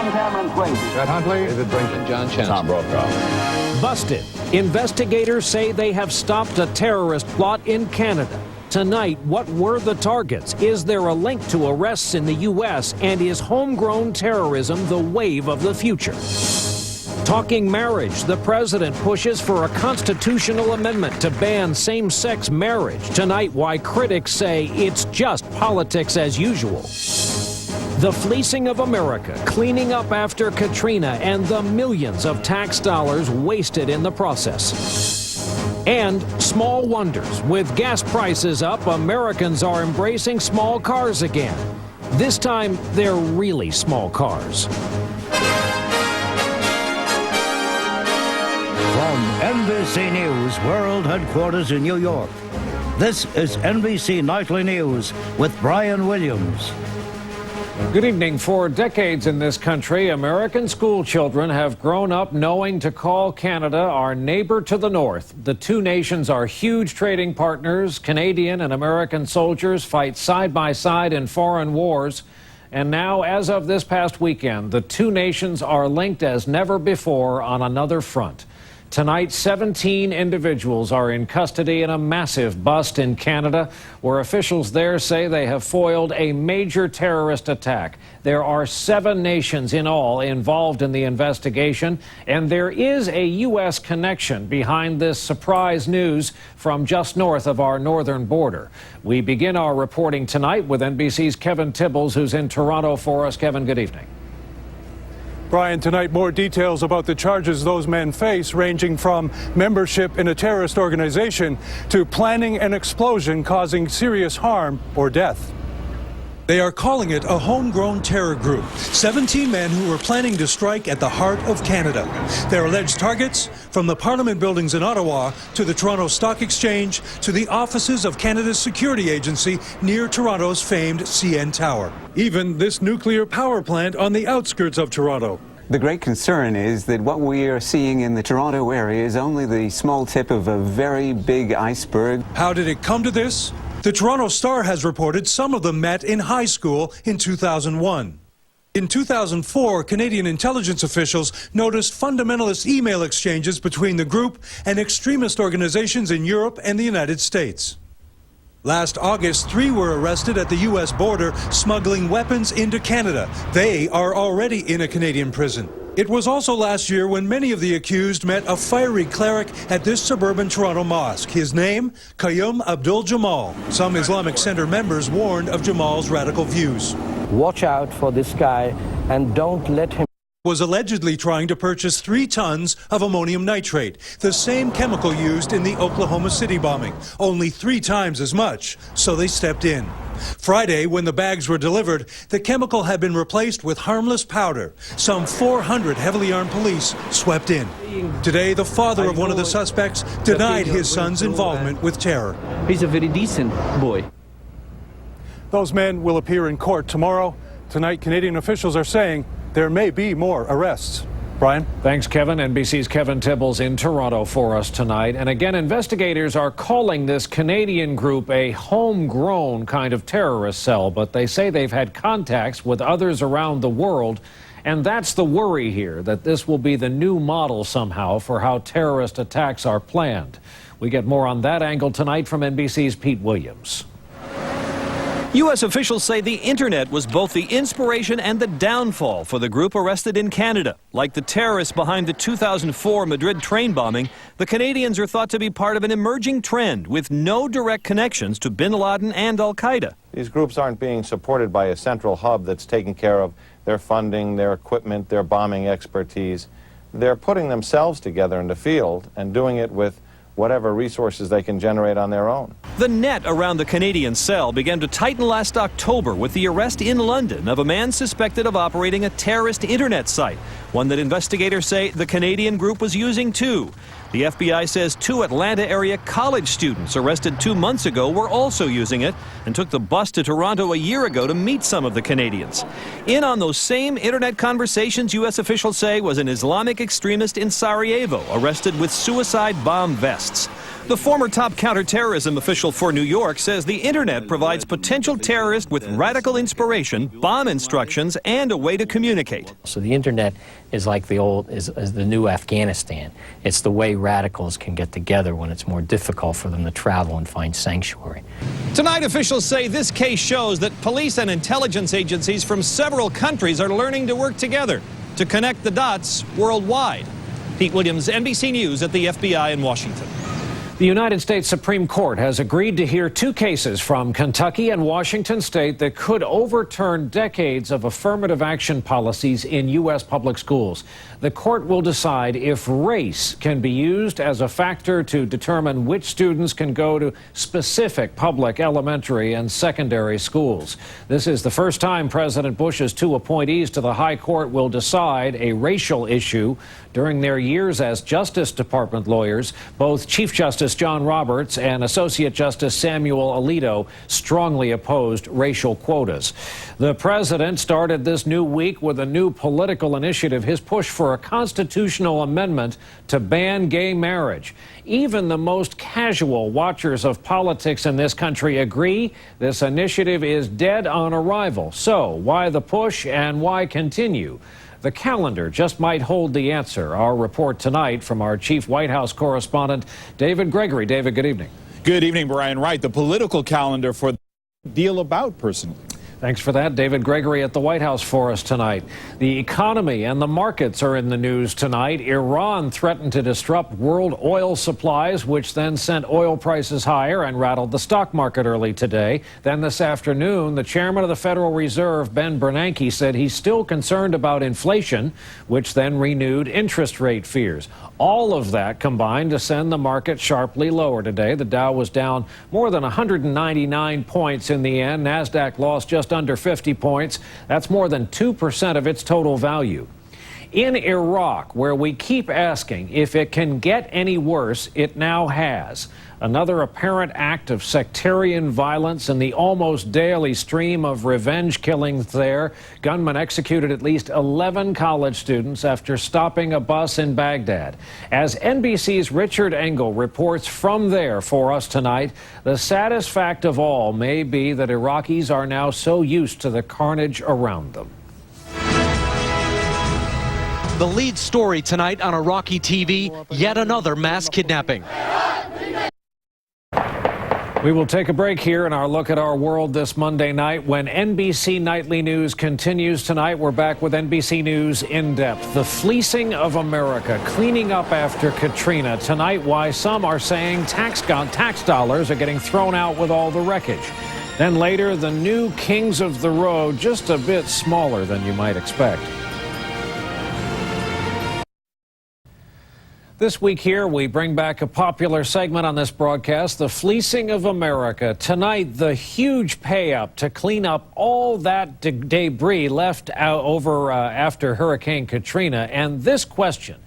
John Cameron Swayze. Chet Huntley, David Brinkley, John Chen, Tom Brokaw. Busted. Investigators say they have stopped a terrorist plot in Canada. Tonight, what were the targets? Is there a link to arrests in the U.S.? And is homegrown terrorism the wave of the future? Talking marriage, the president pushes for a constitutional amendment to ban same-sex marriage. Tonight, why critics say it's just politics as usual. The fleecing of America, cleaning up after Katrina, and the millions of tax dollars wasted in the process. And small wonders. With gas prices up, Americans are embracing small cars again. This time, they're really small cars. From NBC News World Headquarters in New York, this is NBC Nightly News with Brian Williams. Good evening. For decades in this country, American school children have grown up knowing to call Canada our neighbor to the north. The two nations are huge trading partners. Canadian and American soldiers fight side by side in foreign wars. And now, as of this past weekend, the two nations are linked as never before on another front. Tonight, 17 individuals are in custody in a massive bust in Canada, where officials there say they have foiled a major terrorist attack. There are 7 nations in all involved in the investigation, and there is a U.S. connection behind this surprise news from just north of our northern border. We begin our reporting tonight with NBC's Kevin Tibbles, who's in Toronto for us. Kevin, good evening. Brian, tonight more details about the charges those men face, ranging from membership in a terrorist organization to planning an explosion causing serious harm or death. They are calling it a homegrown terror group. 17 men who were planning to strike at the heart of Canada. Their alleged targets, from the Parliament buildings in Ottawa to the Toronto Stock Exchange to the offices of Canada's security agency near Toronto's famed CN Tower. Even this nuclear power plant on the outskirts of Toronto. The great concern is that what we are seeing in the Toronto area is only the small tip of a very big iceberg. How did it come to this? The Toronto Star has reported some of them met in high school in 2001. In 2004, Canadian intelligence officials noticed fundamentalist email exchanges between the group and extremist organizations in Europe and the United States. Last August, 3 were arrested at the U.S. border smuggling weapons into Canada. They are already in a Canadian prison. It was also last year when many of the accused met a fiery cleric at this suburban Toronto mosque. His name, Qayyum Abdul-Jamal. Some Islamic Center members warned of Jamal's radical views. Watch out for this guy and don't let him. Was allegedly trying to purchase 3 tons of ammonium nitrate, the same chemical used in the Oklahoma City bombing, only 3 times as much, so they stepped in. Friday, when the bags were delivered, the chemical had been replaced with harmless powder. Some 400 heavily armed police swept in. Today, the father of one of the suspects denied his son's involvement with terror. He's a very decent boy. Those men will appear in court tomorrow. Tonight, Canadian officials are saying there may be more arrests. Brian? Thanks, Kevin. NBC's Kevin Tibbles in Toronto for us tonight. And again, investigators are calling this Canadian group a homegrown kind of terrorist cell, but they say they've had contacts with others around the world. And that's the worry here, that this will be the new model somehow for how terrorist attacks are planned. We get more on that angle tonight from NBC's Pete Williams. U.S. officials say the internet was both the inspiration and the downfall for the group arrested in Canada. Like the terrorists behind the 2004 Madrid train bombing, the Canadians are thought to be part of an emerging trend with no direct connections to bin Laden and al-Qaeda. These groups aren't being supported by a central hub that's taking care of their funding, their equipment, their bombing expertise. They're putting themselves together in the field and doing it with whatever resources they can generate on their own. The net around the Canadian cell began to tighten last October with the arrest in London of a man suspected of operating a terrorist internet site, one that investigators say the Canadian group was using too. The FBI says 2 Atlanta area college students arrested 2 months ago were also using it and took the bus to Toronto a year ago to meet some of the Canadians. In on those same internet conversations, U.S. officials say, was an Islamic extremist in Sarajevo arrested with suicide bomb vests. The former top counterterrorism official for New York says the internet provides potential terrorists with radical inspiration, bomb instructions, and a way to communicate. So the internet is like is the new Afghanistan. It's the way radicals can get together when it's more difficult for them to travel and find sanctuary. Tonight, officials say this case shows that police and intelligence agencies from several countries are learning to work together to connect the dots worldwide. Pete Williams, NBC News at the FBI in Washington. The United States Supreme Court has agreed to hear 2 cases from Kentucky and Washington State that could overturn decades of affirmative action policies in U.S. public schools. The court will decide if race can be used as a factor to determine which students can go to specific public elementary and secondary schools. This is the first time President Bush's 2 appointees to the High Court will decide a racial issue. During their years as Justice Department lawyers, both Chief Justice John Roberts and Associate Justice Samuel Alito strongly opposed racial quotas. The president started this new week with a new political initiative, his push for a constitutional amendment to ban gay marriage. Even the most casual watchers of politics in this country agree this initiative is dead on arrival. So why the push and why continue? The calendar just might hold the answer. Our report tonight from our chief White House correspondent, David Gregory. David, good evening. Good evening, Brian. Right, the political calendar for the deal about personally. Thanks for that. David Gregory at the White House for us tonight. The economy and the markets are in the news tonight. Iran threatened to disrupt world oil supplies, which then sent oil prices higher and rattled the stock market early today. Then this afternoon, the chairman of the Federal Reserve, Ben Bernanke, said he's still concerned about inflation, which then renewed interest rate fears. All of that combined to send the market sharply lower today. The Dow was down more than 199 points in the end. NASDAQ lost just under 50 points. That's more than 2% of its total value. In Iraq, where we keep asking if it can get any worse, it now has. Another apparent act of sectarian violence in the almost daily stream of revenge killings there. Gunmen executed at least 11 college students after stopping a bus in Baghdad. As NBC's Richard Engel reports from there for us tonight, the saddest fact of all may be that Iraqis are now so used to the carnage around them. The lead story tonight on Iraqi TV, yet another mass kidnapping. We will take a break here in our look at our world this Monday night. When NBC Nightly News continues tonight, we're back with NBC News In Depth. The fleecing of America, cleaning up after Katrina. Tonight, why some are saying tax dollars are getting thrown out with all the wreckage. Then later, the new kings of the road, just a bit smaller than you might expect. This week here, we bring back a popular segment on this broadcast, the fleecing of America. Tonight, the huge pay-up to clean up all that debris left out after Hurricane Katrina. And this question,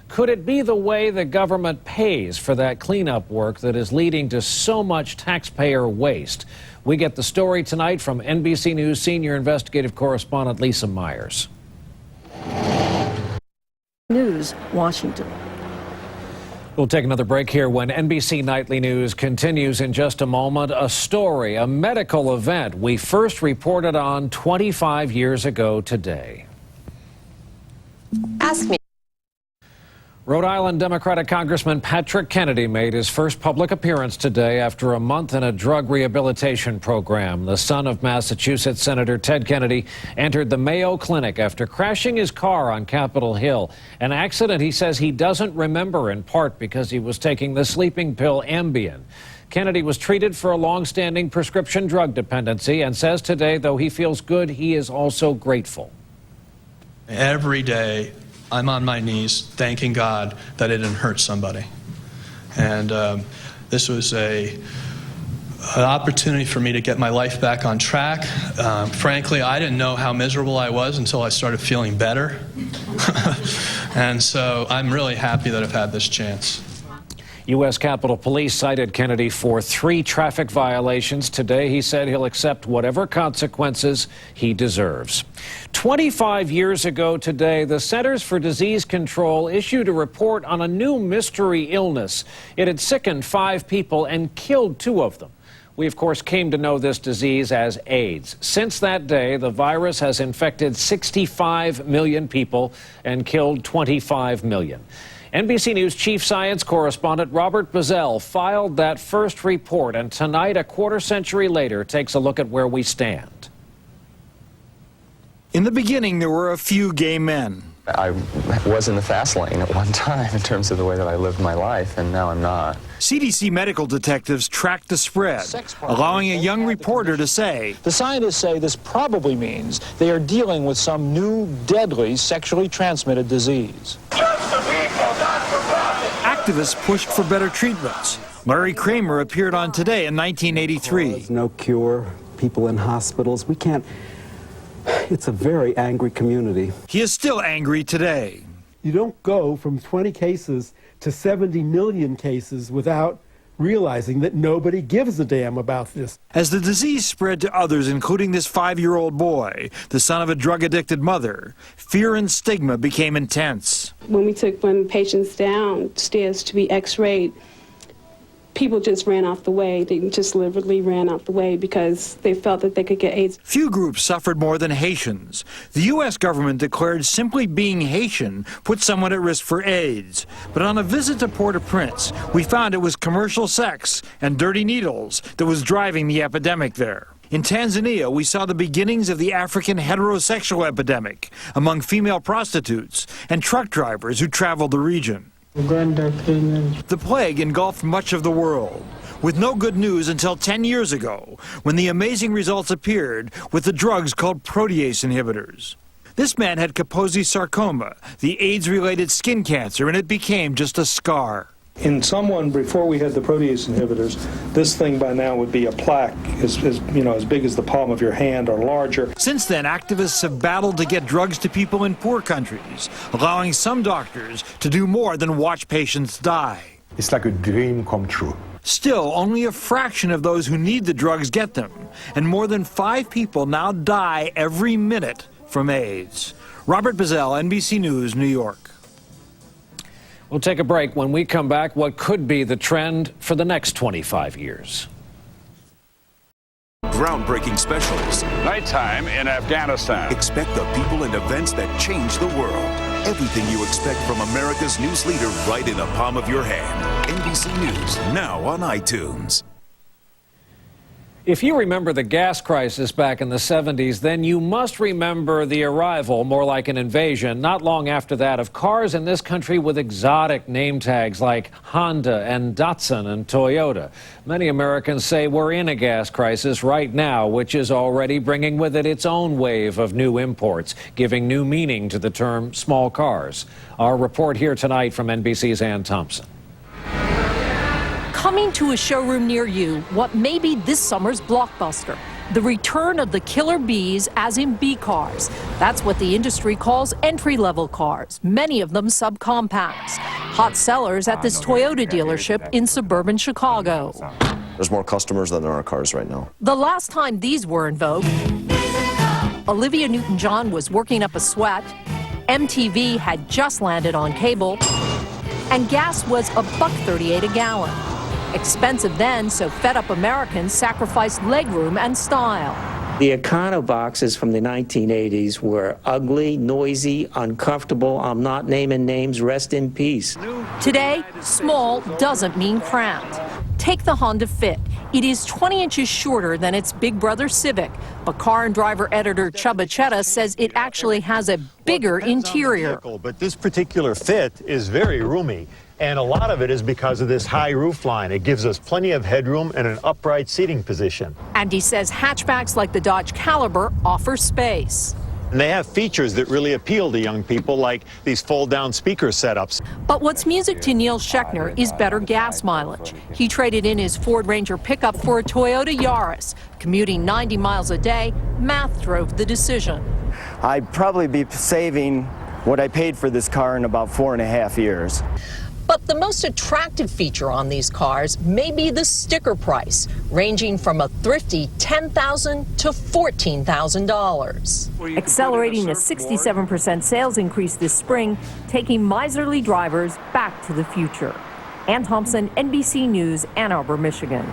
could it be the way the government pays for that cleanup work that is leading to so much taxpayer waste? We get the story tonight from NBC News senior investigative correspondent Lisa Myers. News, Washington. We'll take another break here when NBC Nightly News continues in just a moment. A story, a medical event we first reported on 25 years ago today. Ask me. Rhode Island Democratic Congressman Patrick Kennedy made his first public appearance today after a month in a drug rehabilitation program. The son of Massachusetts Senator Ted Kennedy entered the Mayo Clinic after crashing his car on Capitol Hill. An accident he says he doesn't remember, in part because he was taking the sleeping pill Ambien. Kennedy was treated for a long-standing prescription drug dependency and says today, though he feels good, he is also grateful. Every day, I'm on my knees thanking God that it didn't hurt somebody. And this was an opportunity for me to get my life back on track. Frankly, I didn't know how miserable I was until I started feeling better. And so I'm really happy that I've had this chance. U.S. Capitol Police cited Kennedy for 3 traffic violations. Today, he said he'll accept whatever consequences he deserves. 25 years ago today, the Centers for Disease Control issued a report on a new mystery illness. It had sickened 5 people and killed 2 of them. We, of course, came to know this disease as AIDS. Since that day, the virus has infected 65 million people and killed 25 million. NBC News chief science correspondent Robert Bazell filed that first report, and tonight, a quarter-century later, takes a look at where we stand. In the beginning, there were a few gay men. I was in the fast lane at one time in terms of the way that I lived my life, and now I'm not. CDC medical detectives tracked the spread, allowing a young reporter to say, the scientists say this probably means they are dealing with some new deadly sexually transmitted disease. Activists pushed for better treatments. Larry Kramer appeared on Today in 1983. There's no cure, people in hospitals. We can't. It's a very angry community. He is still angry today. You don't go from 20 cases to 70 million cases without realizing that nobody gives a damn about this. As the disease spread to others, including this 5-year-old boy, the son of a drug-addicted mother, fear and stigma became intense. When we took one patients downstairs to be x-rayed, people just ran off the way. They just literally ran out the way because they felt that they could get AIDS. Few groups suffered more than Haitians. The U.S. government declared simply being Haitian put someone at risk for AIDS. But on a visit to Port-au-Prince, we found it was commercial sex and dirty needles that was driving the epidemic there. In Tanzania, we saw the beginnings of the African heterosexual epidemic among female prostitutes and truck drivers who traveled the region. The plague engulfed much of the world, with no good news until 10 years ago, when the amazing results appeared with the drugs called protease inhibitors. This man had Kaposi sarcoma, the AIDS-related skin cancer, and it became just a scar. In someone, before we had the protease inhibitors, this thing by now would be a plaque as big as the palm of your hand or larger. Since then, activists have battled to get drugs to people in poor countries, allowing some doctors to do more than watch patients die. It's like a dream come true. Still, only a fraction of those who need the drugs get them, and more than 5 people now die every minute from AIDS. Robert Bazell, NBC News, New York. We'll take a break. When we come back, what could be the trend for the next 25 years? Groundbreaking specials. Nighttime in Afghanistan. Expect the people and events that change the world. Everything you expect from America's news leader right in the palm of your hand. NBC News, now on iTunes. If you remember the gas crisis back in the 70s, then you must remember the arrival, more like an invasion, not long after that, of cars in this country with exotic name tags like Honda and Datsun and Toyota. Many Americans say we're in a gas crisis right now, which is already bringing with it its own wave of new imports, giving new meaning to the term small cars. Our report here tonight from NBC's Ann Thompson. Coming to a showroom near you, what may be this summer's blockbuster, the return of the killer Bs, as in B cars. That's what the industry calls entry-level cars, many of them subcompacts. Hot sellers at this Toyota dealership in suburban Chicago. There's more customers than there are cars right now. The last time these were in vogue, Olivia Newton-John was working up a sweat, MTV had just landed on cable, and gas was $1.38 a gallon. Expensive then, so fed-up Americans sacrificed legroom and style. The Econoboxes from the 1980s were ugly, noisy, uncomfortable. I'm not naming names. Rest in peace. Today, small doesn't mean cramped. Take the Honda Fit. It is 20 inches shorter than its big brother Civic, but car and driver editor Chubba Chetta says it actually has a bigger interior. But this particular Fit is very roomy. And a lot of it is because of this high roof line. It gives us plenty of headroom and an upright seating position. And he says hatchbacks like the Dodge Caliber offer space. And they have features that really appeal to young people, like these fold-down speaker setups. But what's music to Neil Schechner is better gas mileage. He traded in his Ford Ranger pickup for a Toyota Yaris. Commuting 90 miles a day, math drove the decision. I'd probably be saving what I paid for this car in about 4.5 years. But the most attractive feature on these cars may be the sticker price, ranging from a thrifty $10,000 to $14,000. Accelerating a 67% sales increase this spring, taking miserly drivers back to the future. Ann Thompson, NBC News, Ann Arbor, Michigan.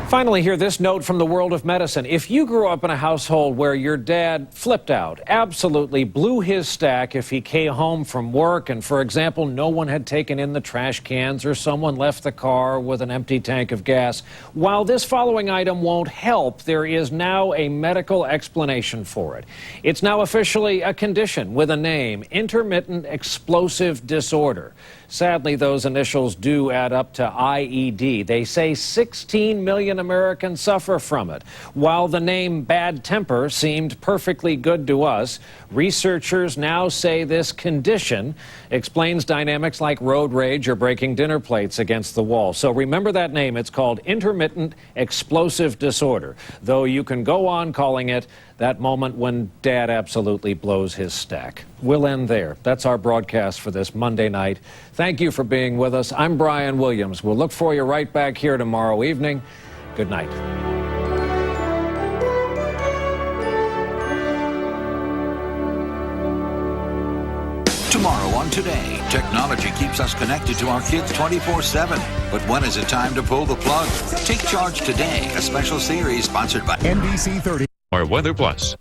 Finally, hear this note from the world of medicine. If you grew up in a household where your dad flipped out, absolutely blew his stack if he came home from work, and for example, no one had taken in the trash cans or someone left the car with an empty tank of gas, while this following item won't help, there is now a medical explanation for it. It's now officially a condition with a name: intermittent explosive disorder. Sadly, those initials do add up to IED. They say 16 million Americans suffer from it. While the name bad temper seemed perfectly good to us, researchers now say this condition explains dynamics like road rage or breaking dinner plates against the wall. So remember that name. It's called intermittent explosive disorder, though you can go on calling it that moment when Dad absolutely blows his stack. We'll end there. That's our broadcast for this Monday night. Thank you for being with us. I'm Brian Williams. We'll look for you right back here tomorrow evening. Good night. Tomorrow on Today, technology keeps us connected to our kids 24/7. But when is it time to pull the plug? Take Charge Today, a special series sponsored by NBC 30. Or Weather Plus.